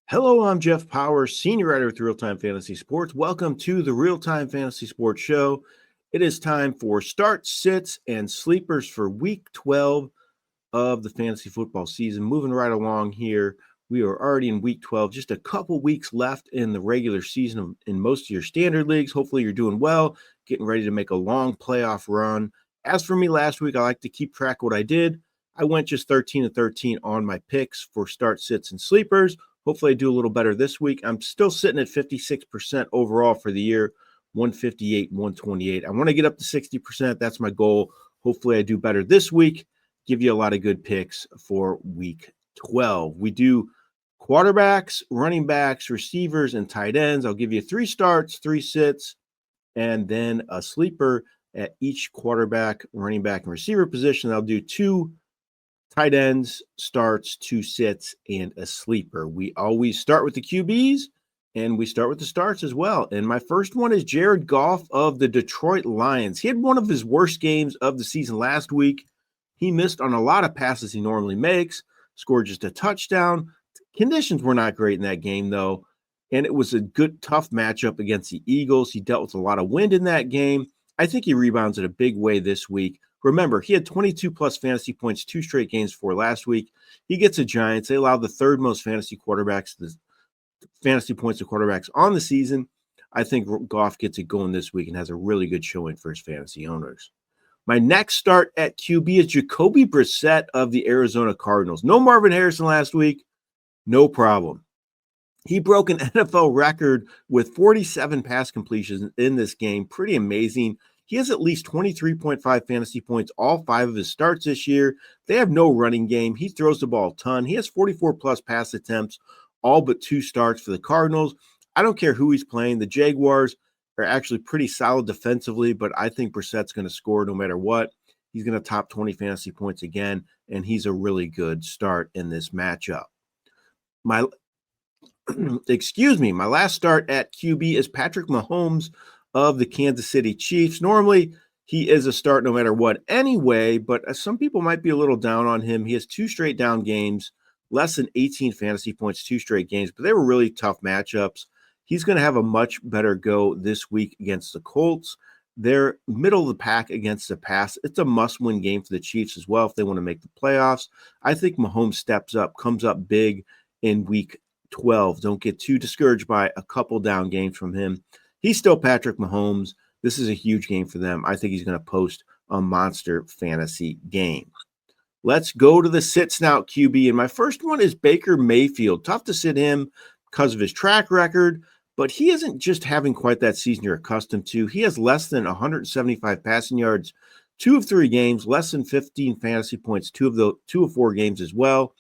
Hello, I'm Jeff Paur, senior writer with RealTime Fantasy Sports. Welcome to the RealTime Fantasy Sports Show. It is time for starts, sits, and sleepers for Week 12 of the fantasy football season. Moving right along here, we are already in Week 12, just a couple weeks left in the regular season in most of your standard leagues. Hopefully you're doing well, getting ready to make a long playoff run. As for me last week, I like to keep track of what I did. I went just 13-13 on my picks for start, sits, and sleepers. Hopefully I do a little better this week. I'm still sitting at 56% overall for the year, 158 and 128. I want to get up to 60%. That's my goal. Hopefully I do better this week. Give you a lot of good picks for Week 12. We do quarterbacks, running backs, receivers, and tight ends. I'll give you 3 starts, 3 sits, and then a sleeper at each quarterback, running back, and receiver position. I'll do 2 tight ends, starts, 2 sits, and a sleeper. We always start with the QBs, and we start with the starts as well. And my first one is Jared Goff of the Detroit Lions. He had one of his worst games of the season last week. He missed on a lot of passes he normally makes, scored just a touchdown. Conditions were not great in that game, though, and it was a good, tough matchup against the Eagles. He dealt with a lot of wind in that game. I think he rebounds in a big way this week. Remember, he had 22-plus fantasy points 2 straight games before last week. He gets the Giants. They allow the 3rd most fantasy points to quarterbacks on the season. I think Goff gets it going this week and has a really good showing for his fantasy owners. My next start at QB is Jacoby Brissett of the Arizona Cardinals. No Marvin Harrison last week. No problem. He broke an NFL record with 47 pass completions in this game. Pretty amazing. He has at least 23.5 fantasy points all 5 of his starts this year. They have no running game. He throws the ball a ton. He has 44-plus pass attempts, all but 2 starts for the Cardinals. I don't care who he's playing. The Jaguars are actually pretty solid defensively, but I think Brissett's going to score no matter what. He's going to top 20 fantasy points again, and he's a really good start in this matchup. My last start at QB is Patrick Mahomes of the Kansas City Chiefs. Normally, he is a start no matter what anyway, but some people might be a little down on him. He has 2 straight down games, less than 18 fantasy points, 2 straight games, but they were really tough matchups. He's going to have a much better go this week against the Colts. They're middle of the pack against the pass. It's a must-win game for the Chiefs as well if they want to make the playoffs. I think Mahomes steps up, comes up big in Week 12. Don't get too discouraged by a couple down games from him. He's still Patrick Mahomes. This is a huge game for them. I think he's going to post a monster fantasy game. Let's go to the sits now QB. And my first one is Baker Mayfield. Tough to sit him because of his track record, but he isn't just having quite that season you're accustomed to. He has less than 175 passing yards, 2 of 3 games, less than 15 fantasy points, 2 of 4 games as well.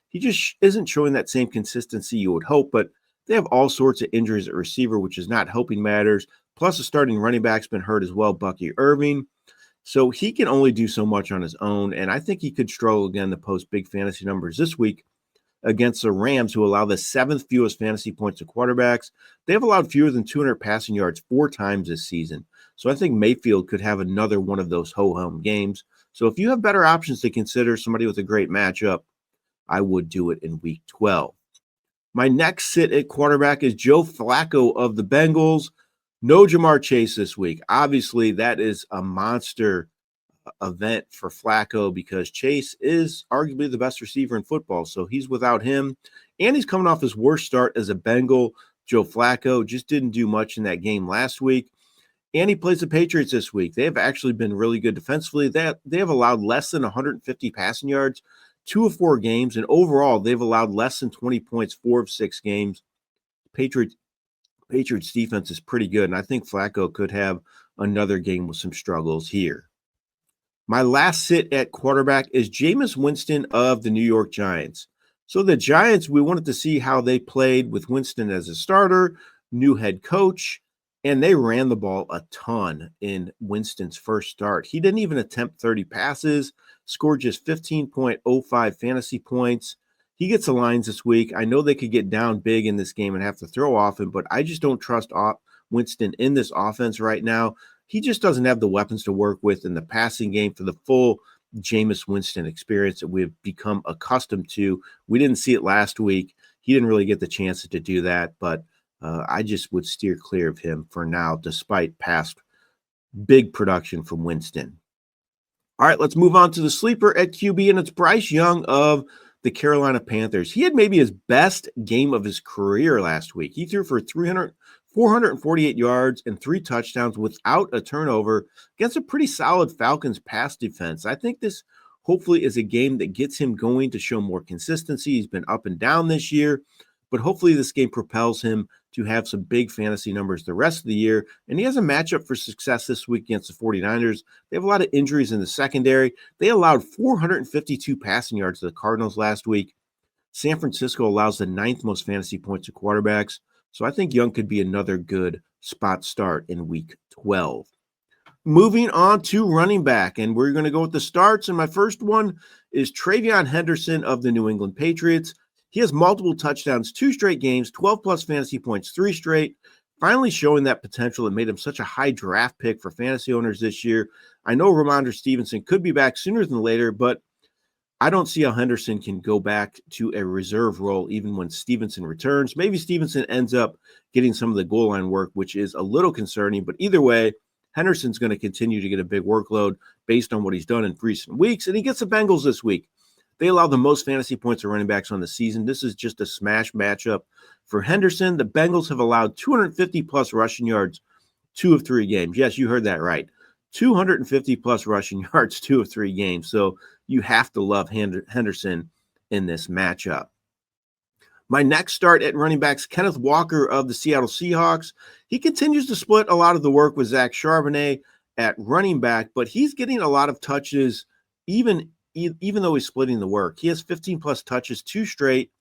He just isn't showing that same consistency you would hope, but they have all sorts of injuries at receiver, which is not helping matters. Plus, the starting running back's been hurt as well, Bucky Irving. So he can only do so much on his own, and I think he could struggle again to post big fantasy numbers this week against the Rams, who allow the 7th fewest fantasy points to quarterbacks. They have allowed fewer than 200 passing yards 4 times this season. So I think Mayfield could have another one of those ho-hum games. So if you have better options to consider, somebody with a great matchup, I would do it in Week 12. My next sit at quarterback is Joe Flacco of the Bengals. No Jamar Chase this week. Obviously, that is a monster event for Flacco because Chase is arguably the best receiver in football. So he's without him. And he's coming off his worst start as a Bengal. Joe Flacco just didn't do much in that game last week. And he plays the Patriots this week. They have actually been really good defensively. They have allowed less than 150 passing yards 2 of 4 games, and overall, they've allowed less than 20 points 4 of 6 games. Patriots defense is pretty good, and I think Flacco could have another game with some struggles here. My last sit at quarterback is Jameis Winston of the New York Giants. So the Giants, we wanted to see how they played with Winston as a starter, new head coach, and they ran the ball a ton in Winston's first start. He didn't even attempt 30 passes, scored just 15.05 fantasy points. He gets the lines this week. I know they could get down big in this game and have to throw often, but I just don't trust Winston in this offense right now. He just doesn't have the weapons to work with in the passing game for the full Jameis Winston experience that we've become accustomed to. We didn't see it last week. he didn't really get the chance to do that, but I just would steer clear of him for now, despite past big production from Winston. All right, let's move on to the sleeper at QB, and it's Bryce Young of the Carolina Panthers. He had maybe his best game of his career last week. He threw for 448 yards and 3 touchdowns without a turnover against a pretty solid Falcons pass defense. I think this hopefully is a game that gets him going to show more consistency. He's been up and down this year, but hopefully this game propels him to have some big fantasy numbers the rest of the year. And he has a matchup for success this week against the 49ers. They have a lot of injuries in the secondary. They allowed 452 passing yards to the Cardinals last week. San Francisco allows the 9th most fantasy points to quarterbacks. So I think Young could be another good spot start in week 12. Moving on to running back, and we're going to go with the starts. And my first one is Travion Henderson of the New England Patriots. He has multiple touchdowns, 2 straight games, 12-plus fantasy points, 3 straight, finally showing that potential that made him such a high draft pick for fantasy owners this year. I know Ramondre Stevenson could be back sooner than later, but I don't see how Henderson can go back to a reserve role even when Stevenson returns. Maybe Stevenson ends up getting some of the goal line work, which is a little concerning, but either way, Henderson's going to continue to get a big workload based on what he's done in recent weeks, and he gets the Bengals this week. They allow the most fantasy points of running backs on the season. This is just a smash matchup for Henderson. The Bengals have allowed 250-plus rushing yards 2 of 3 games. Yes, you heard that right. 250-plus rushing yards 2 of 3 games. So you have to love Henderson in this matchup. My next start at running backs, Kenneth Walker of the Seattle Seahawks. He continues to split a lot of the work with Zach Charbonnet at running back, but he's getting a lot of touches even though he's splitting the work. He has 15-plus touches, 2 straight,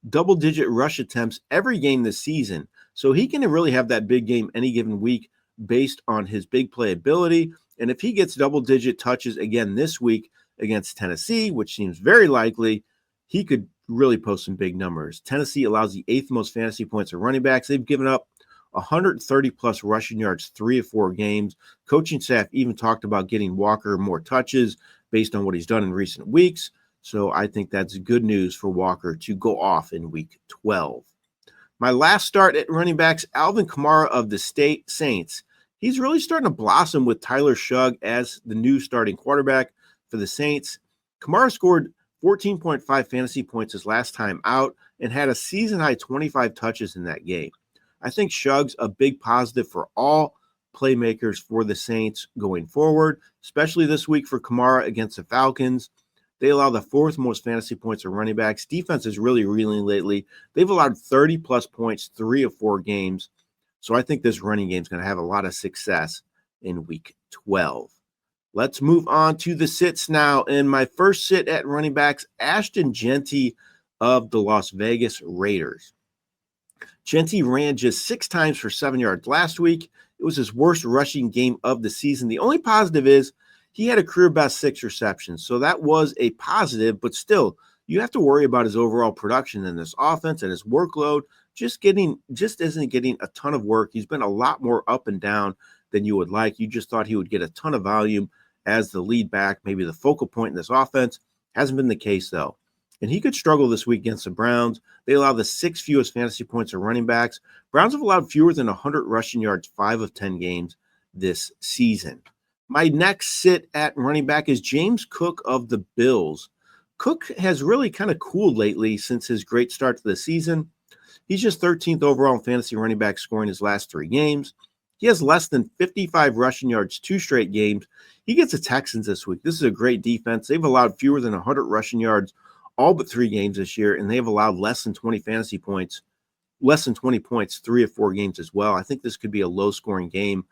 double-digit rush attempts every game this season. So he can really have that big game any given week based on his big play ability. And if he gets double-digit touches again this week against Tennessee, which seems very likely, he could really post some big numbers. Tennessee allows the 8th most fantasy points of running backs. They've given up 130-plus rushing yards 3 of 4 games. Coaching staff even talked about getting Walker more touches based on what he's done in recent weeks. So I think that's good news for Walker to go off in week 12. My last start at running backs, Alvin Kamara of the Saints. He's really starting to blossom with Tyler Shugg as the new starting quarterback for the Saints. Kamara scored 14.5 fantasy points his last time out and had a season-high 25 touches in that game. I think Shugg's a big positive for all playmakers for the Saints going forward, especially this week for Kamara against the Falcons. They allow the 4th most fantasy points of running backs. Defense is really reeling lately. They've allowed 30-plus points 3 of 4 games. So I think this running game is going to have a lot of success in week 12. Let's move on to the sits now. And my first sit at running backs, Ashton Jeanty of the Las Vegas Raiders. Jeanty ran just 6 times for 7 yards last week. It was his worst rushing game of the season. The only positive is he had a career best 6 receptions. So that was a positive, but still, you have to worry about his overall production in this offense and his workload. Just isn't getting a ton of work. He's been a lot more up and down than you would like. You just thought he would get a ton of volume as the lead back, maybe the focal point in this offense. Hasn't been the case, though. And he could struggle this week against the Browns. They allow the 6th fewest fantasy points of running backs. Browns have allowed fewer than 100 rushing yards 5 of 10 games this season. My next sit at running back is James Cook of the Bills. Cook has really kind of cooled lately since his great start to the season. He's just 13th overall in fantasy running back scoring his last 3 games. He has less than 55 rushing yards 2 straight games. He gets the Texans this week. This is a great defense. They've allowed fewer than 100 rushing yards all but 3 games this year, and they've allowed less than 20 points 3 of 4 games as well. I think this could be a low-scoring game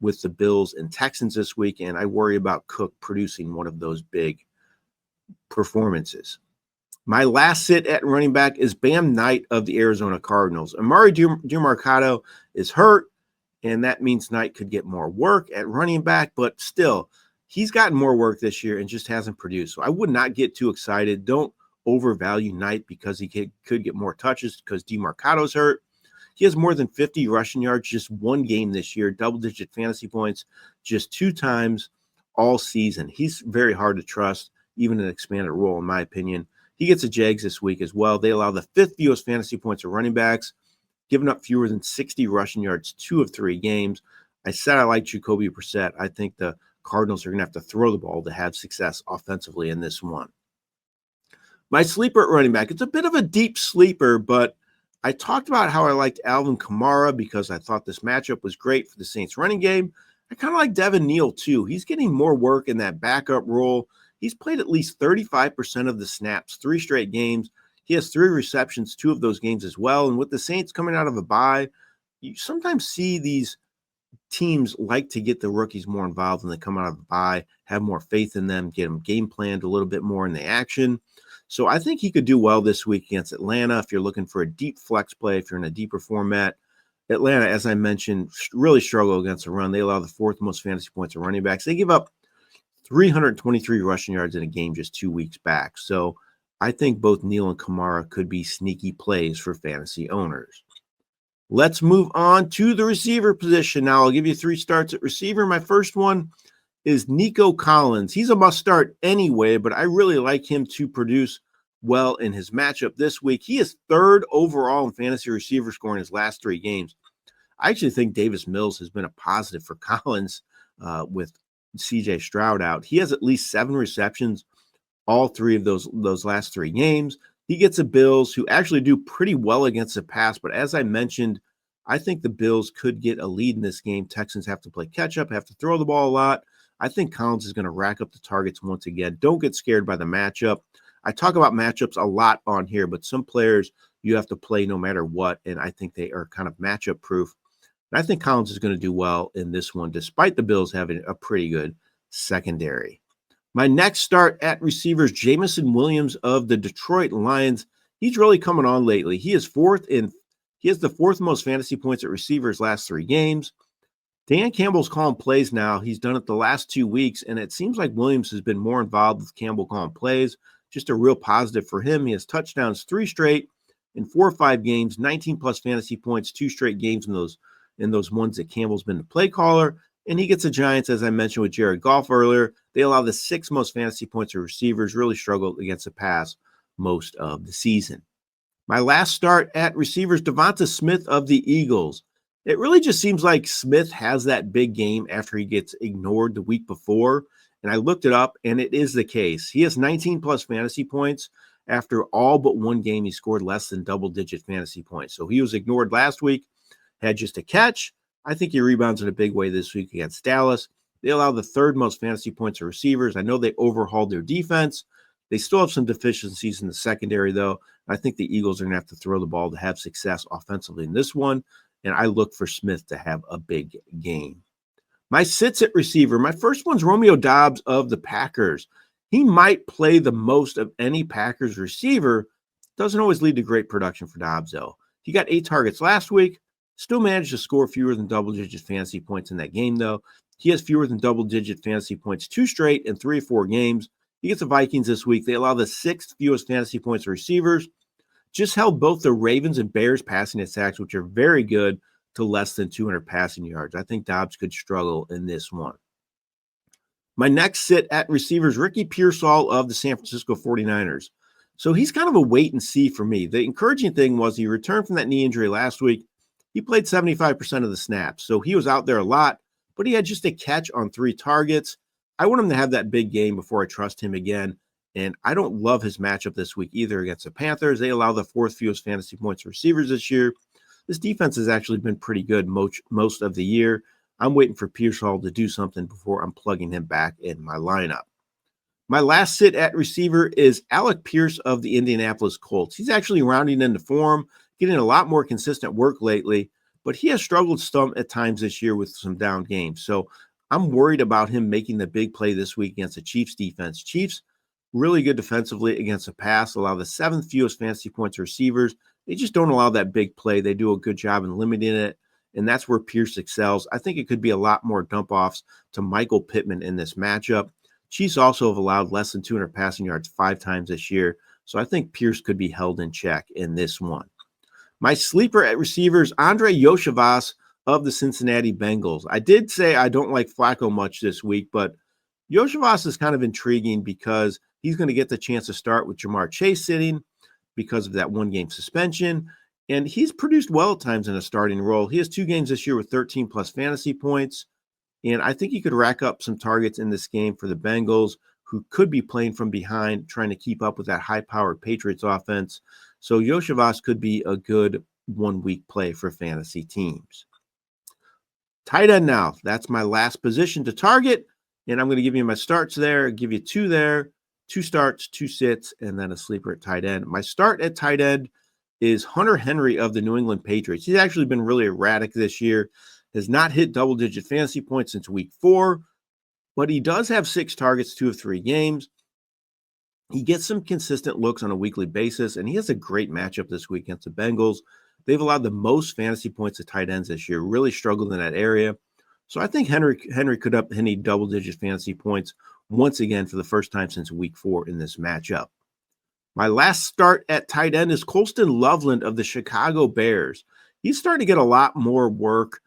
with the Bills and Texans this week, and I worry about Cook producing one of those big performances. My last sit at running back is Bam Knight of the Arizona Cardinals. Amari Demercado is hurt, and that means Knight could get more work at running back, but still, he's gotten more work this year and just hasn't produced. So I would not get too excited. Don't overvalue Knight because he could get more touches because Demercado's hurt. He has more than 50 rushing yards just 1 game this year, double-digit fantasy points just 2 times all season. He's very hard to trust, even an expanded role, in my opinion. He gets the Jags this week as well. They allow the 5th fewest fantasy points of running backs, giving up fewer than 60 rushing yards 2 of 3 games. I said I like Jacoby Brissett. I think the Cardinals are going to have to throw the ball to have success offensively in this one. My sleeper at running back, it's a bit of a deep sleeper, but I talked about how I liked Alvin Kamara because I thought this matchup was great for the Saints running game. I kind of like Devin Neal too. He's getting more work in that backup role. He's played at least 35% of the snaps, 3 straight games. He has 3 receptions, 2 of those games as well. And with the Saints coming out of a bye, you sometimes see these teams like to get the rookies more involved when they come out of a bye, have more faith in them, get them game planned a little bit more in the action. So I think he could do well this week against Atlanta if you're looking for a deep flex play, if you're in a deeper format. Atlanta, as I mentioned, really struggle against the run. They allow the 4th most fantasy points of running backs. They give up 323 rushing yards in a game just 2 weeks back. So I think both Neal and Kamara could be sneaky plays for fantasy owners. Let's move on to the receiver position. Now I'll give you 3 starts at receiver. My first one is Nico Collins. He's a must start anyway, but I really like him to produce well in his matchup this week. He is 3rd overall in fantasy receiver score in his last 3 games. I actually think Davis Mills has been a positive for Collins with CJ Stroud out. He has at least 7 receptions all 3 of those last 3 games. He gets the Bills, who actually do pretty well against the pass, but as I mentioned, I think the Bills could get a lead in this game. Texans have to play catch-up, have to throw the ball a lot. I think Collins is going to rack up the targets once again. Don't get scared by the matchup. I talk about matchups a lot on here, but some players you have to play no matter what, and I think they are kind of matchup proof. And I think Collins is going to do well in this one, despite the Bills having a pretty good secondary. My next start at receivers, Jameson Williams of the Detroit Lions. He's really coming on lately. He has the 4th most fantasy points at receivers last 3 games. Dan Campbell's calling plays now. He's done it the last 2 weeks, and it seems like Williams has been more involved with Campbell calling plays. Just a real positive for him. He has touchdowns 3 straight in 4 or 5 games, 19 plus fantasy points, 2 straight games in those ones that Campbell's been the play caller. And he gets the Giants, as I mentioned with Jared Goff earlier. They allow the 6th most fantasy points of receivers, really struggled against the pass most of the season. My last start at receivers, Devonta Smith of the Eagles. It really just seems like Smith has that big game after he gets ignored the week before. And I looked it up, and it is the case. He has 19 plus fantasy points after all but 1 game he scored less than double-digit fantasy points. So he was ignored last week, had just a catch. I think he rebounds in a big way this week against Dallas. They allow the 3rd most fantasy points of receivers. I know they overhauled their defense. They still have some deficiencies in the secondary, though. I think the Eagles are going to have to throw the ball to have success offensively in this one, and I look for Smith to have a big game. My sits at receiver, my first one's Romeo Doubs of the Packers. He might play the most of any Packers receiver. Doesn't always lead to great production for Doubs, though. He got 8 targets last week. Still managed to score fewer than double-digit fantasy points in that game, though. He has fewer than double-digit fantasy points 2 straight in 3 or 4 games. He gets the Vikings this week. They allow the 6th fewest fantasy points to receivers. Just held both the Ravens and Bears passing attacks, which are very good, to less than 200 passing yards. I think Doubs could struggle in this one. My next sit at receivers, Ricky Pearsall of the San Francisco 49ers. So he's kind of a wait and see for me. The encouraging thing was he returned from that knee injury last week. He played 75% of the snaps, so he was out there a lot, but he had just a catch on 3 targets. I want him to have that big game before I trust him again, and I don't love his matchup this week either against the Panthers. They allow the 4th fewest fantasy points for receivers this year. This defense has actually been pretty good most of the year. I'm waiting for Pearsall to do something before I'm plugging him back in my lineup. My last sit at receiver is Alec Pierce of the Indianapolis Colts. He's actually rounding into form, getting a lot more consistent work lately, but he has struggled some at times this year with some down games. So I'm worried about him making the big play this week against the Chiefs defense. Chiefs, really good defensively against the pass, allow the 7th fewest fantasy points to receivers. They just don't allow that big play. They do a good job in limiting it, and that's where Pierce excels. I think it could be a lot more dump-offs to Michael Pittman in this matchup. Chiefs also have allowed less than 200 passing yards 5 times this year, so I think Pierce could be held in check in this one. My sleeper at receivers, Andre Yoshivas of the Cincinnati Bengals. I did say I don't like Flacco much this week, but Yoshivas is kind of intriguing because he's going to get the chance to start with Jamar Chase sitting because of that 1-game suspension. And he's produced well at times in a starting role. He has 2 games this year with 13 plus fantasy points. And I think he could rack up some targets in this game for the Bengals, who could be playing from behind, trying to keep up with that high-powered Patriots offense. So Yoshivas could be a good 1-week play for fantasy teams. Tight end now. That's my last position to target. And I'm going to give you my starts there, give you 2 there, 2 starts, 2 sits, and then a sleeper at tight end. My start at tight end is Hunter Henry of the New England Patriots. He's actually been really erratic this year, has not hit double-digit fantasy points since week 4, but he does have 6 targets, 2 of 3 games. He gets some consistent looks on a weekly basis, and he has a great matchup this week against the Bengals. They've allowed the most fantasy points to tight ends this year, really struggled in that area. So I think Henry could up any double-digit fantasy points once again for the first time since week 4 in this matchup. My last start at tight end is Colston Loveland of the Chicago Bears. He's starting to get a lot more work,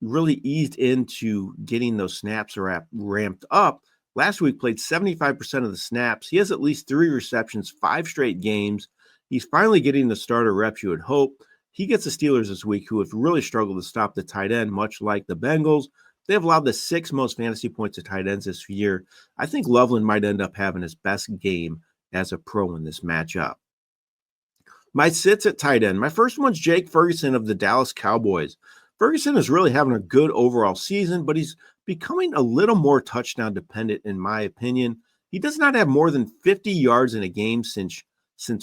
really eased into getting those snaps ramped up. Last week played 75% of the snaps. He has at least 3 receptions, 5 straight games. He's finally getting the starter reps you would hope. He gets the Steelers this week, who have really struggled to stop the tight end, much like the Bengals. They have allowed the 6th most fantasy points to tight ends this year. I think Loveland might end up having his best game as a pro in this matchup. My sits at tight end. My first one's Jake Ferguson of the Dallas Cowboys. Ferguson is really having a good overall season, but he's becoming a little more touchdown dependent, in my opinion. He does not have more than 50 yards in a game since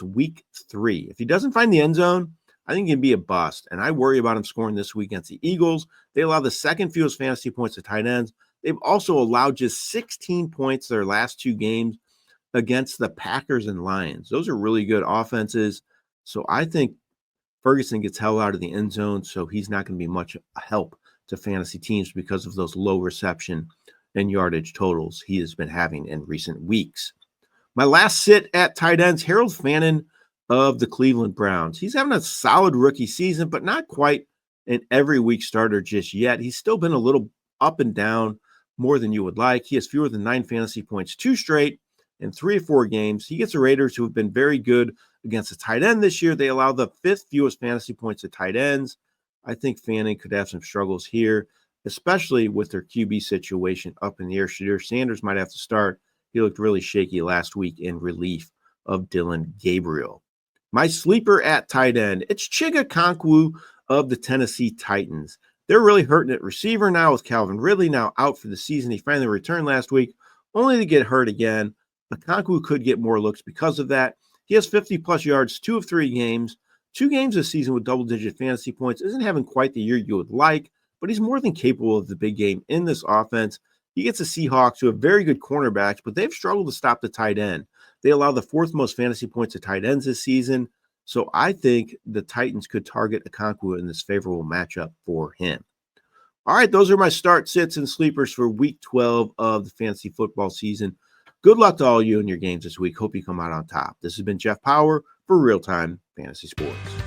week 3. If he doesn't find the end zone, I think he can be a bust, and I worry about him scoring this week against the Eagles. They allow the 2nd fewest fantasy points to tight ends. They've also allowed just 16 points their last 2 games against the Packers and Lions. Those are really good offenses. So I think Ferguson gets held out of the end zone, so he's not going to be much help to fantasy teams because of those low reception and yardage totals he has been having in recent weeks. My last sit at tight ends, Harold Fannin of the Cleveland Browns. He's having a solid rookie season, but not quite an every week starter just yet. He's still been a little up and down more than you would like. He has fewer than 9 fantasy points, 2 straight in 3 or 4 games. He gets the Raiders, who have been very good against the tight end this year. They allow the 5th fewest fantasy points to tight ends. I think Fanning could have some struggles here, especially with their QB situation up in the air. Shadir Sanders might have to start. He looked really shaky last week in relief of Dylan Gabriel. My sleeper at tight end, it's Chig Okonkwo of the Tennessee Titans. They're really hurting at receiver now with Calvin Ridley now out for the season. He finally returned last week, only to get hurt again. Okonkwo could get more looks because of that. He has 50-plus yards, 2 of 3 games. 2 games this season with double-digit fantasy points. Isn't having quite the year you would like, but he's more than capable of the big game in this offense. He gets the Seahawks, who have very good cornerbacks, but they've struggled to stop the tight end. They allow the 4th most fantasy points to tight ends this season. So I think the Titans could target Okonkwo in this favorable matchup for him. All right, those are my start, sits, and sleepers for week 12 of the fantasy football season. Good luck to all you in your games this week. Hope you come out on top. This has been Jeff Paur for RealTime Fantasy Sports.